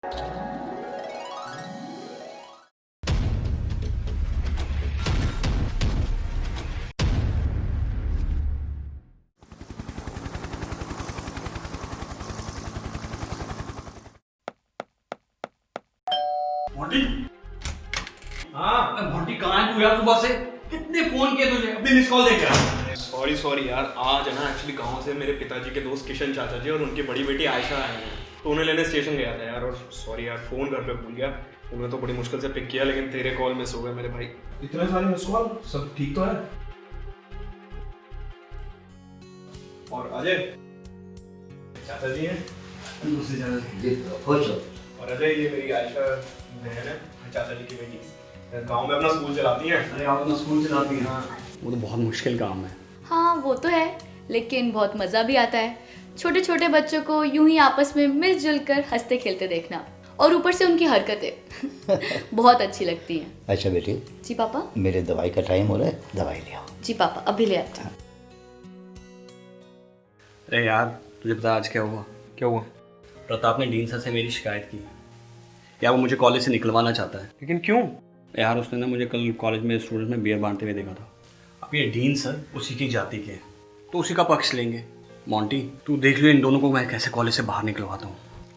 मोटी, हाँ मोटी कहाँ है तू यार? सुबह से कितने फोन किए तुझे, अभी मिस कॉल दे क्या? सॉरी यार, आज है ना एक्चुअली गांव से मेरे पिताजी के दोस्त किशन चाचा जी और उनकी बड़ी बेटी आयशा आए हैं, तो उन्हें लेने स्टेशन गया था यार। और सॉरी यार, फ़ोन घर पे भूल गया। उन्होंने तो बड़ी मुश्किल से पिक किया, लेकिन तेरे कॉल मिस हो गए मेरे भाई। इतने सारे मिस कॉल, सब ठीक तो है? और अजय चाचा जी हैं, दूसरी जगह खुश हो। और अजय ये मेरी आयशा बहन है, चाचा जी की बेटी। गाँव में अपना स्कूल चलाती हैं। अरे आप अपना स्कूल चलाती हैं? हाँ, वो तो बहुत मुश्किल काम है। हाँ वो तो है, लेकिन बहुत मज़ा भी आता है छोटे छोटे बच्चों को यूं ही आपस में मिलजुल कर हंसते खेलते देखना, और ऊपर से उनकी हरकतें बहुत अच्छी लगती हैं। अच्छा बेटी। जी पापा। मेरे दवाई का टाइम हो रहा है, दवाई ले आओ। जी पापा, अभी ले आते हैं। अरे यार, तुझे पता आज क्या हुआ? क्या हुआ? प्रताप ने डीन सर से मेरी शिकायत की यार, वो मुझे कॉलेज से निकलवाना चाहता है। लेकिन क्यों? यार उसने ना मुझे कल कॉलेज में स्टूडेंट में बियर बांटते हुए देखा था। अब ये डीन सर उसी की जाति के हैं, तो उसी का पक्ष लेंगे। मोंटी, तू देख लो इन दोनों को मैं कैसे कॉलेज से बाहर निकलवाता हूँ।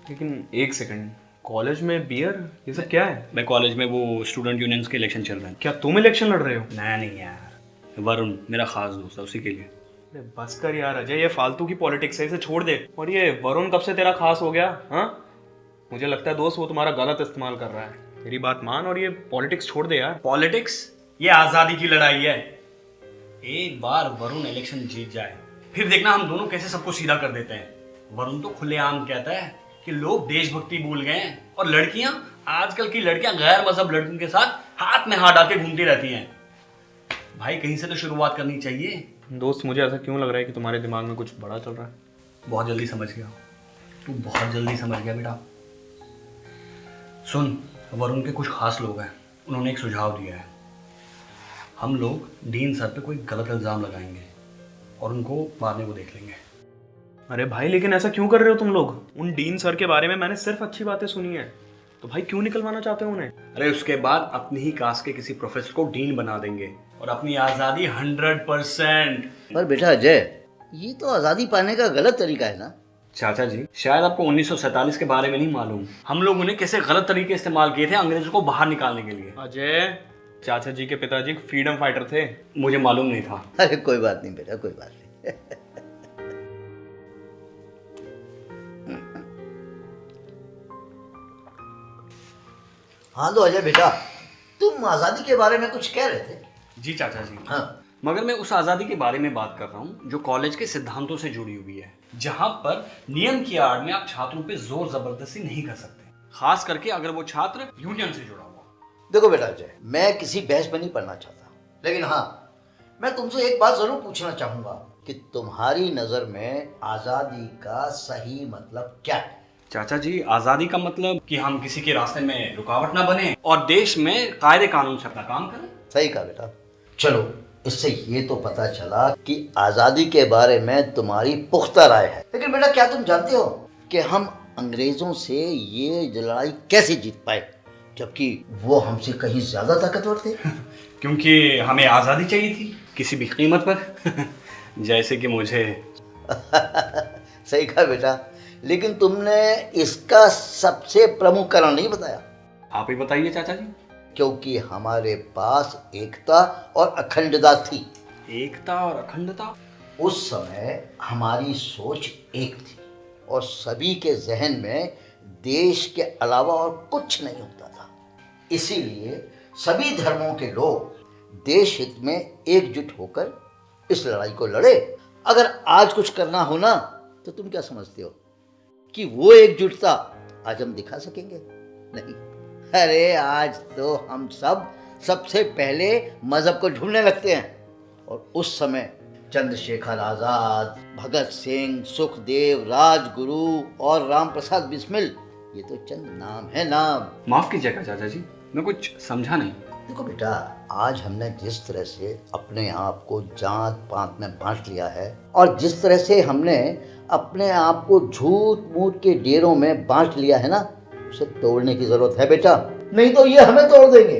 लेकिन एक सेकंड, कॉलेज में बियर, ये सब क्या है? मैं कॉलेज में वो स्टूडेंट यूनियंस के इलेक्शन चल रहे हैं। क्या तुम इलेक्शन लड़ रहे हो? नहीं यार, वरुण मेरा खास दोस्त है, उसी के लिए। अरे बस कर यार अजय, ये फालतू की पॉलिटिक्स है, इसे छोड़ दे। और ये वरुण कब से तेरा खास हो गया? हाँ, मुझे लगता है दोस्त वो तुम्हारा गलत इस्तेमाल कर रहा है। मेरी बात मान और ये पॉलिटिक्स छोड़ दे यार। पॉलिटिक्स? ये आज़ादी की लड़ाई है। एक बार वरुण इलेक्शन जीत जाए, फिर देखना हम दोनों कैसे सबको सीधा कर देते हैं। वरुण तो खुलेआम कहता है कि लोग देशभक्ति भूल गए हैं, और लड़कियां, आजकल की लड़कियां गैर मजहब लड़कियों के साथ हाथ में हाथ डाल के घूमती रहती हैं। भाई कहीं से तो शुरुआत करनी चाहिए। दोस्त, मुझे ऐसा क्यों लग रहा है कि तुम्हारे दिमाग में कुछ बड़ा चल रहा है? बहुत जल्दी समझ गया तू, बहुत जल्दी समझ गया बेटा। सुन, वरुण के कुछ खास लोग हैं, उन्होंने एक सुझाव दिया है। हम लोग डीन सर पे कोई गलत इल्ज़ाम लगाएंगे और उनको मारने को देख लेंगे। अरे भाई, लेकिन ऐसा क्यों कर रहे हो तुम लोग? उन डीन सर के बारे में मैंने सिर्फ अच्छी बातें सुनी है, तो भाई क्यों निकलवाना चाहते हो उन्हें? अरे उसके बाद अपनी ही कास्ट के किसी प्रोफेसर को डीन बना देंगे और अपनी आज़ादी 100%। पर बेटा अजय, ये तो आज़ादी पाने का गलत तरीका है ना। चाचा जी, शायद आपको 1947 के बारे में नहीं मालूम, हम लोग उन्हें कैसे गलत तरीके इस्तेमाल किए थे अंग्रेजों को बाहर निकालने के लिए। अजय, चाचा जी के पिताजी फ्रीडम फाइटर थे। मुझे मालूम नहीं था। अरे कोई बात नहीं बेटा, कोई बात नहीं। हाँ तो अजय बेटा, तुम आज़ादी के बारे में कुछ कह रहे थे। जी चाचा जी। हाँ, मगर मैं उस आज़ादी के बारे में बात कर रहा हूँ जो कॉलेज के सिद्धांतों से जुड़ी हुई है, जहाँ पर नियम की आड़ में आप छात्रों पे जोर जबरदस्ती नहीं कर सकते, खास करके अगर वो छात्र यूनियन से जुड़ा हुआ। देखो बेटा अजय, मैं किसी बहस में नहीं पढ़ना चाहता, लेकिन हाँ, मैं तुमसे एक बात जरूर पूछना चाहूंगा कि तुम्हारी नज़र में आज़ादी का सही मतलब क्या है? चाचा जी, आज़ादी का मतलब कि हम किसी के रास्ते में रुकावट ना बने और देश में कायदे कानून से अपना काम करें। सही कहा बेटा। चलो, इससे ये तो पता चला कि आज़ादी के बारे में तुम्हारी पुख्ता राय है। लेकिन बेटा, क्या तुम जानते हो कि हम अंग्रेजों से ये लड़ाई कैसे जीत पाए, जबकि वो हमसे कहीं ज्यादा ताकतवर थे? क्योंकि हमें आज़ादी चाहिए थी किसी भी कीमत पर। जैसे कि मुझे। सही कहा बेटा, लेकिन तुमने इसका सबसे प्रमुख कारण नहीं बताया। आप ही बताइए चाचा जी। क्योंकि हमारे पास एकता और अखंडता थी। एकता और अखंडता? उस समय हमारी सोच एक थी और सभी के जहन में देश के अलावा और कुछ नहीं होता था। इसीलिए सभी धर्मों के लोग देश हित में एकजुट होकर इस लड़ाई को लड़े। अगर आज कुछ करना हो ना, तो तुम क्या समझते हो कि वो एकजुटता आज हम दिखा सकेंगे? नहीं। अरे आज तो हम सबसे पहले मजहब को ढूंढने लगते हैं, और उस समय चंद्रशेखर आजाद, भगत सिंह, सुखदेव, राजगुरु और राम प्रसाद बिस्मिल, ये तो चंद नाम है, नाम। माफ कीजिएगा चाचा जी, मैं कुछ समझा नहीं। देखो बेटा, आज हमने जिस तरह से अपने आप को जात पात में बांट लिया है, और जिस तरह से हमने अपने आप को झूठ मूठ के डेरों में बांट लिया है ना, उसे तोड़ने की जरूरत है बेटा, नहीं तो ये हमें तोड़ देंगे।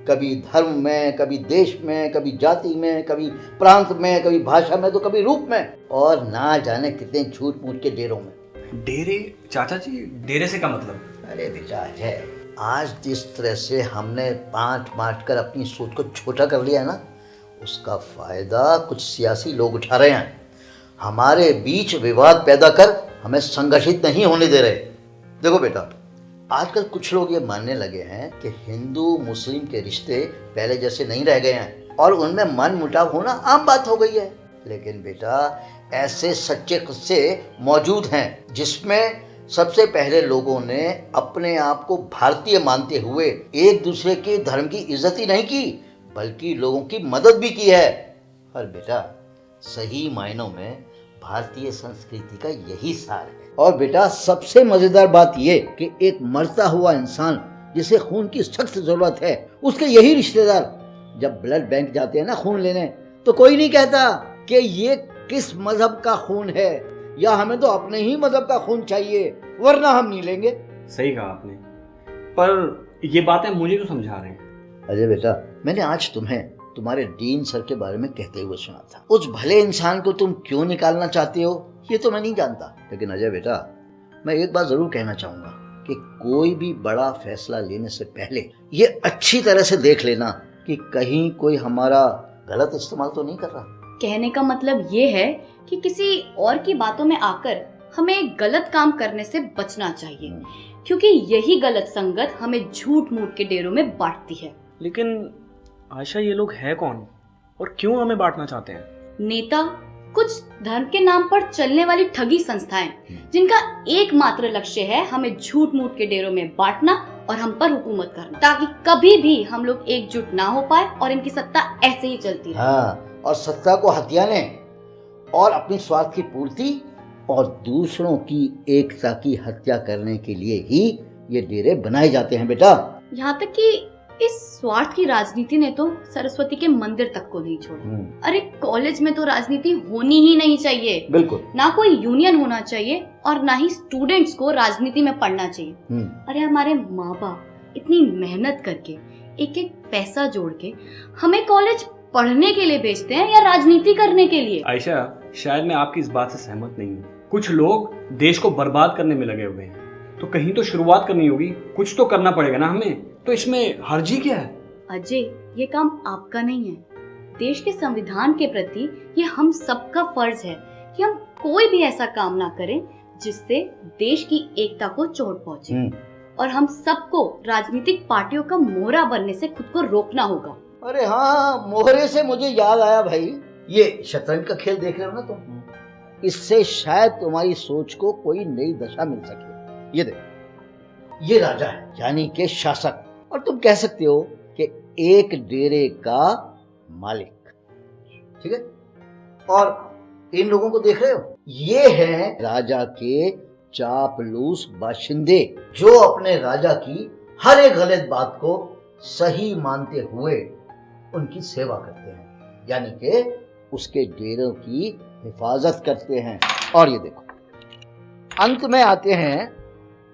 कभी धर्म में, कभी देश में, कभी जाति में, कभी प्रांत में, कभी भाषा में, तो कभी रूप में, और ना जाने कितने झूठ मूठ के डेरों में। डेरे? चाचा जी, डेरे से क्या मतलब? अरे बेटा अजय, आज जिस तरह से हमने बांट कर अपनी सोच को छोटा कर लिया है ना, उसका फायदा कुछ सियासी लोग उठा रहे हैं। हमारे बीच विवाद पैदा कर हमें संगठित नहीं होने दे रहे। देखो बेटा, आजकल कुछ लोग ये मानने लगे हैं कि हिंदू मुस्लिम के रिश्ते पहले जैसे नहीं रह गए हैं और उनमें मन मुटाव होना आम बात हो गई है। लेकिन बेटा, ऐसे सच्चे किस्से मौजूद हैं जिसमें सबसे पहले लोगों ने अपने आप को भारतीय मानते हुए एक दूसरे के धर्म की इज्जत ही नहीं की, बल्कि लोगों की मदद भी की है। और बेटा, सही मायनों में भारतीय संस्कृति का यही सार है। और बेटा, सबसे मजेदार बात यह कि एक मरता हुआ इंसान जिसे खून की सख्त जरूरत है, उसके यही रिश्तेदार जब ब्लड बैंक जाते हैं ना खून लेने, तो कोई नहीं कहता कि ये किस मजहब का खून है, या हमें तो अपने ही मजहब का खून चाहिए वरना हम नहीं लेंगे। सही कहा आपने, पर ये बातें मुझे क्यों समझा रहे हैं? अजय बेटा, मैंने आज तुम्हें तुम्हारे डीन सर के बारे में कहते हुए सुना था। उस भले इंसान को तुम क्यों निकालना चाहते हो ये तो मैं नहीं जानता, लेकिन अजय बेटा, मैं एक बात जरूर कहना चाहूंगा कि कोई भी बड़ा फैसला लेने से पहले ये अच्छी तरह से देख लेना कि कहीं कोई हमारा गलत इस्तेमाल तो नहीं कर रहा। कहने का मतलब ये है कि किसी और की बातों में आकर हमें गलत काम करने से बचना चाहिए, क्योंकि यही गलत संगत हमें झूठ मूठ के डेरों में बांटती है। लेकिन आयशा, ये लोग हैं कौन और क्यों हमें बांटना चाहते हैं? नेता, कुछ धर्म के नाम पर चलने वाली ठगी संस्थाएं जिनका एकमात्र लक्ष्य है हमें झूठ मूठ के डेरों में बांटना और हम पर हुकूमत करना, ताकि कभी भी हम लोग एकजुट ना हो पाए और इनकी सत्ता ऐसे ही चलती रहे। हाँ, और सत्ता को हथियाने और अपनी स्वार्थ की पूर्ति और दूसरों की एकता की हत्या करने के लिए ही ये डेरे बनाए जाते हैं बेटा। यहाँ तक कि इस स्वार्थ की राजनीति ने तो सरस्वती के मंदिर तक को नहीं छोड़ा। अरे कॉलेज में तो राजनीति होनी ही नहीं चाहिए, बिल्कुल। ना कोई यूनियन होना चाहिए और ना ही स्टूडेंट्स को राजनीति में पढ़ना चाहिए। अरे हमारे माँ बाप इतनी मेहनत करके एक एक पैसा जोड़ के हमें कॉलेज पढ़ने के लिए भेजते हैं या राजनीति करने के लिए? आयशा, शायद मैं आपकी इस बात से सहमत नहीं हूँ। कुछ लोग देश को बर्बाद करने में लगे हुए हैं, तो कहीं तो शुरुआत करनी होगी, कुछ तो करना पड़ेगा ना हमें। तो इसमें हर्जी क्या है? अजय, ये काम आपका नहीं है। देश के संविधान के प्रति ये हम सबका फर्ज है कि हम कोई भी ऐसा काम ना करें जिससे देश की एकता को चोट पहुंचे, और हम सबको राजनीतिक पार्टियों का मोहरा बनने से खुद को रोकना होगा। अरे हाँ, मोहरे से मुझे याद आया भाई, ये शतरंज का खेल देख रहे हो ना तुम, इससे शायद तुम्हारी सोच को कोई नई दशा मिल सके। ये देखो, ये राजा है यानी कि शासक, और तुम कह सकते हो कि एक डेरे का मालिक, ठीक है। और इन लोगों को देख रहे हो, ये हैं राजा के चापलूस बाशिंदे जो अपने राजा की हर एक गलत बात को सही मानते हुए उनकी सेवा करते हैं, यानी कि उसके डेरों की हिफाजत करते हैं। और ये देखो, अंत में आते हैं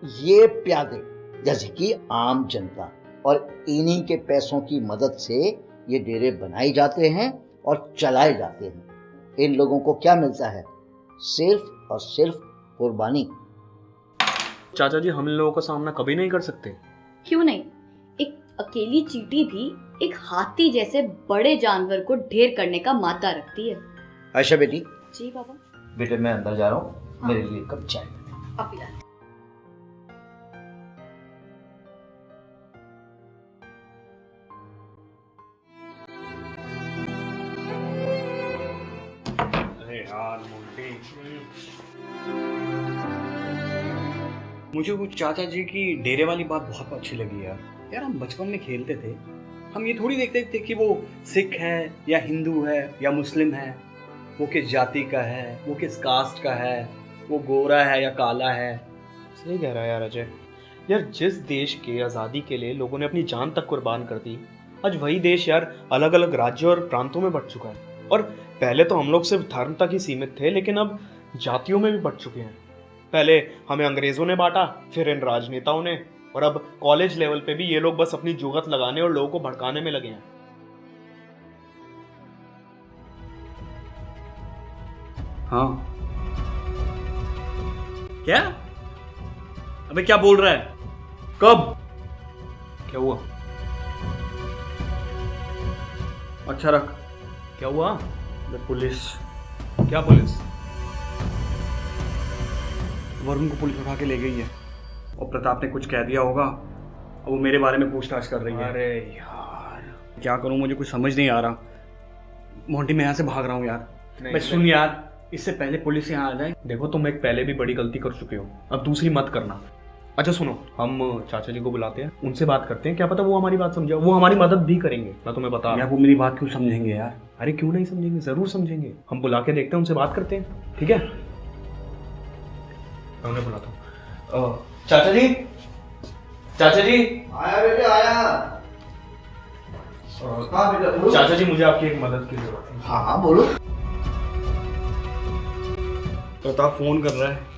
ये प्यादे, जैसे कि आम जनता, और इन्हीं के पैसों की मदद से ये डेरे बनाए जाते हैं और चलाए जाते हैं। इन लोगों को क्या मिलता है? सिर्फ और सिर्फ कुर्बानी। चाचा जी, हम इन लोगों का सामना कभी नहीं कर सकते? क्यों नहीं? एक अकेली चींटी भी एक हाथी जैसे बड़े जानवर को ढेर करने का मादा रखती है। आयशा बेटी। जी बाबा। बेटे, मैं अंदर जा रहा हूँ, हाँ। मेरे लिए कप चाय। अब पिला। अरे यार मोंटी, मुझे वो चाचा जी की डेरे वाली बात बहुत अच्छी लगी यार। यार हम बचपन में खेलते थे, हम ये थोड़ी देखते थे कि वो सिख है या हिंदू है या मुस्लिम है, वो किस जाति का है, वो किस कास्ट का है, वो गोरा है या काला है। सही कह रहा है यार अजय। यार, जिस देश के आज़ादी के लिए लोगों ने अपनी जान तक कुर्बान कर दी, आज वही देश यार अलग अलग राज्यों और प्रांतों में बंट चुका है। और पहले तो हम लोग सिर्फ धर्म तक ही सीमित थे, लेकिन अब जातियों में भी बंट चुके हैं। पहले हमें अंग्रेजों ने बांटा, फिर इन राजनेताओं ने, और अब कॉलेज लेवल पे भी ये लोग बस अपनी जुगत लगाने और लोगों को भड़काने में लगे हैं। हाँ क्या? अबे क्या बोल रहा है? कब? क्या हुआ? अच्छा रख। क्या हुआ? पुलिस। क्या पुलिस? वरुण को पुलिस उठा के ले गई है और प्रताप ने कुछ कह दिया होगा और वो मेरे बारे में पूछताछ कर रही है। अरे यार, क्या करूं, मुझे कुछ समझ नहीं आ रहा। मोंटी मैं यहाँ से भाग रहा हूँ यार। मैं सुन यार, इससे पहले पुलिस यहाँ आ जाए। देखो तुम एक पहले भी बड़ी गलती कर चुके हो, अब दूसरी मत करना। अच्छा सुनो, हम चाचा जी को बुलाते हैं, उनसे बात करते हैं, क्या पता वो हमारी बात समझे, वो हमारी मदद भी करेंगे। मैं तुम्हें बता यार वो मेरी बात क्यों समझेंगे यार? अरे क्यों नहीं समझेंगे, जरूर समझेंगे। हम बुला के देखते हैं, उनसे बात करते हैं, ठीक है? मैं उन्हें बुलाता हूँ। चाचा जी, चाचा जी, आया बेटे आया। हाँ बेटा बोलो। चाचा जी मुझे आपकी एक मदद की जरूरत है। हाँ हाँ बोलो। प्रताप फोन कर रहा है,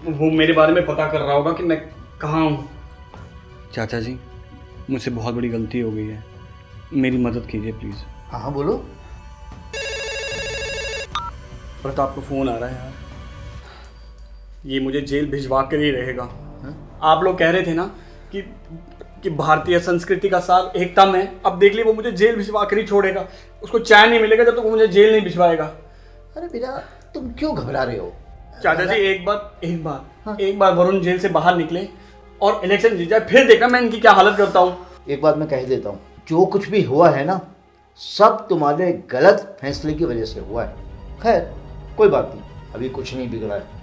वो मेरे बारे में पता कर रहा होगा कि मैं कहाँ हूँ। चाचा जी मुझसे बहुत बड़ी गलती हो गई है, मेरी मदद कीजिए प्लीज़। हाँ हाँ बोलो। प्रताप को फ़ोन आ रहा है यार, ये मुझे जेल भिजवा कर ही रहेगा। आप लोग कह रहे थे ना कि भारतीय संस्कृति का सार एकता में, अब देख ली वो मुझे जेल भिजवा कर ही छोड़ेगा। उसको चैन नहीं मिलेगा जब तक वो मुझे जेल नहीं भिजवाएगा। अरे बेटा तुम क्यों घबरा रहे हो? चाचा जी एक बार वरुण जेल से बाहर निकले और इलेक्शन जीत जाए, फिर देखना मैं इनकी क्या हालत करता हूँ। एक बात मैं कह देता हूँ, जो कुछ भी हुआ है ना, सब तुम्हारे गलत फैसले की वजह से हुआ है। खैर कोई बात नहीं, अभी कुछ नहीं बिगड़ा है।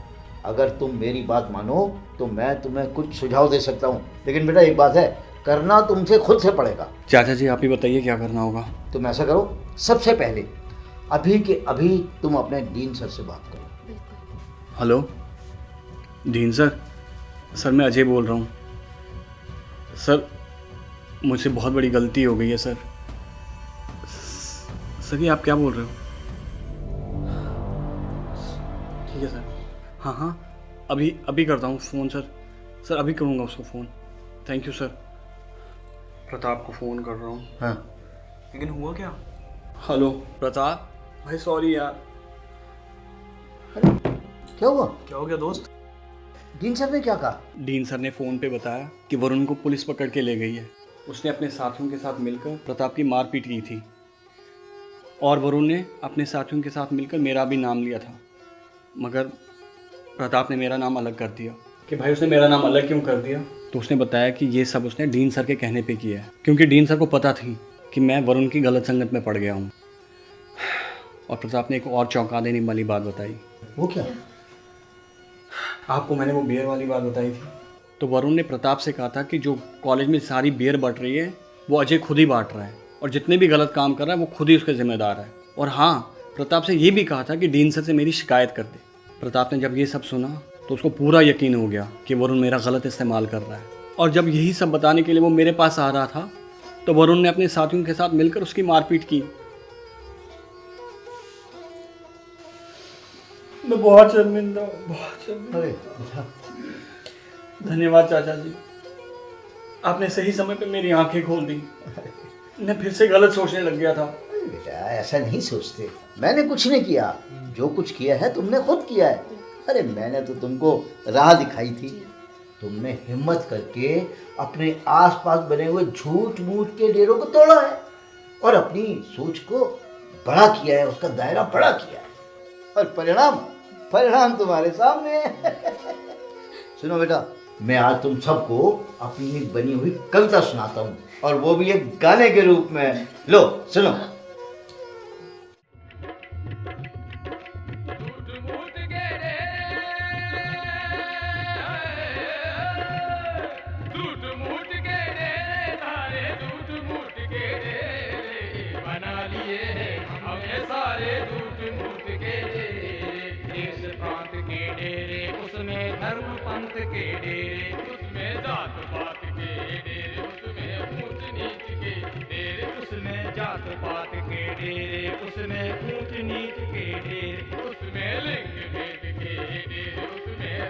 अगर तुम मेरी बात मानो तो मैं तुम्हें कुछ सुझाव दे सकता हूँ, लेकिन बेटा एक बात है, करना तुमसे खुद से पड़ेगा। चाचा जी आप ही बताइए क्या करना होगा। तुम ऐसा करो, सबसे पहले अभी के अभी तुम अपने डीन सर से बात करो। हेलो डीन सर मैं अजय बोल रहा हूँ। सर मुझसे बहुत बड़ी गलती हो गई है सर। सर ये आप क्या बोल रहे हो? ठीक है सर, हाँ अभी करता हूँ फ़ोन सर अभी करूँगा उसको phone. Thank you sir. Pratap को फ़ोन कर रहा हूँ। हाँ लेकिन हुआ क्या? हेलो प्रताप भाई, सॉरी यार। क्या हुआ? क्या हो गया दोस्त? डीन सर ने क्या कहा? डीन सर ने फ़ोन पे बताया कि वरुण को पुलिस पकड़ के ले गई है। उसने अपने साथियों के साथ मिलकर प्रताप की मारपीट की थी और वरुण ने अपने साथियों के साथ मिलकर मेरा भी नाम लिया था, मगर प्रताप ने मेरा नाम अलग कर दिया। कि भाई उसने मेरा नाम अलग क्यों कर दिया? तो उसने बताया कि ये सब उसने डीन सर के कहने पे किया है, क्योंकि डीन सर को पता थी कि मैं वरुण की गलत संगत में पड़ गया हूँ। और प्रताप ने एक और चौंका देने वाली बात बताई। वो क्या? आपको मैंने वो बियर वाली बात बताई थी। तो वरुण ने प्रताप से कहा था कि जो कॉलेज में सारी बियर बट रही है वो अजय खुद ही बांट रहा है, और जितने भी गलत काम कर रहा है वो खुद ही उसके जिम्मेदार है। और हाँ, प्रताप से ये भी कहा था कि डीन सर से मेरी शिकायत कर दे। प्रताप ने जब ये सब सुना तो उसको पूरा यकीन हो गया कि वरुण मेरा गलत इस्तेमाल कर रहा है। और जब यही सब बताने के लिए वो मेरे पास आ रहा था तो वरुण ने अपने साथियों के साथ मिलकर उसकी मारपीट की। मैं बहुत शर्मिंदा हूँ, बहुत शर्मिंदा। अरे धन्यवाद चाचा जी, आपने सही समय पे मेरी आंखें खोल दी। मैं फिर से गलत सोचने लग गया था। बेटा ऐसा नहीं सोचते, मैंने कुछ नहीं किया, जो कुछ किया है तुमने खुद किया है। अरे मैंने तो तुमको राह दिखाई थी, तुमने हिम्मत करके अपने आसपास बने हुए झूठ मूठ के डेरों को तोड़ा है और अपनी सोच को बड़ा किया है, उसका दायरा बड़ा किया है, और परिणाम तुम्हारे सामने है। सुनो बेटा, मैं आज तुम सबको अपनी बनी हुई कविता सुनाता हूँ, और वो भी एक गाने के रूप में। लो सुनो। धर्म पंथ के डेरे, उसमें जात पात के डेरे, उसमें ऊंच नीच के डेरे, उसमें जात पात के डेरे, उसमें ऊंच नीच के डेरे, उसमें लिंग भेद के डेरे, उसमें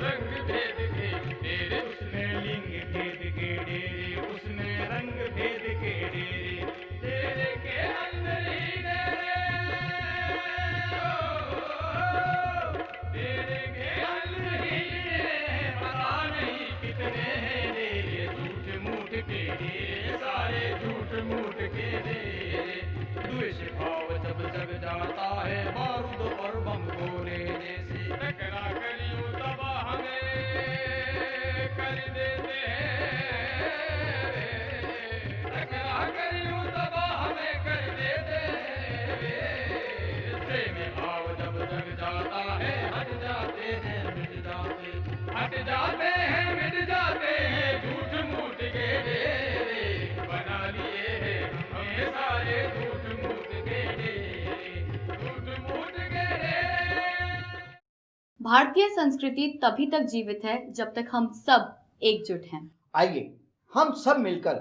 भारतीय संस्कृति तभी तक जीवित है जब तक हम सब एकजुट हैं। आइए हम सब मिलकर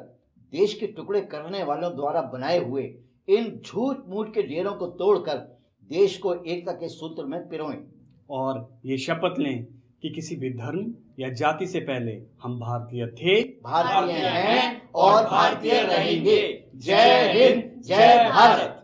देश के टुकड़े करने वालों द्वारा बनाए हुए इन झूठ मूठ के ढेरों को तोड़कर देश को एकता के सूत्र में पिरोएं। और ये शपथ लें कि किसी भी धर्म या जाति से पहले हम भारतीय थे, भारतीय हैं और भारतीय रहेंगे। जय हिंद, जय भारत।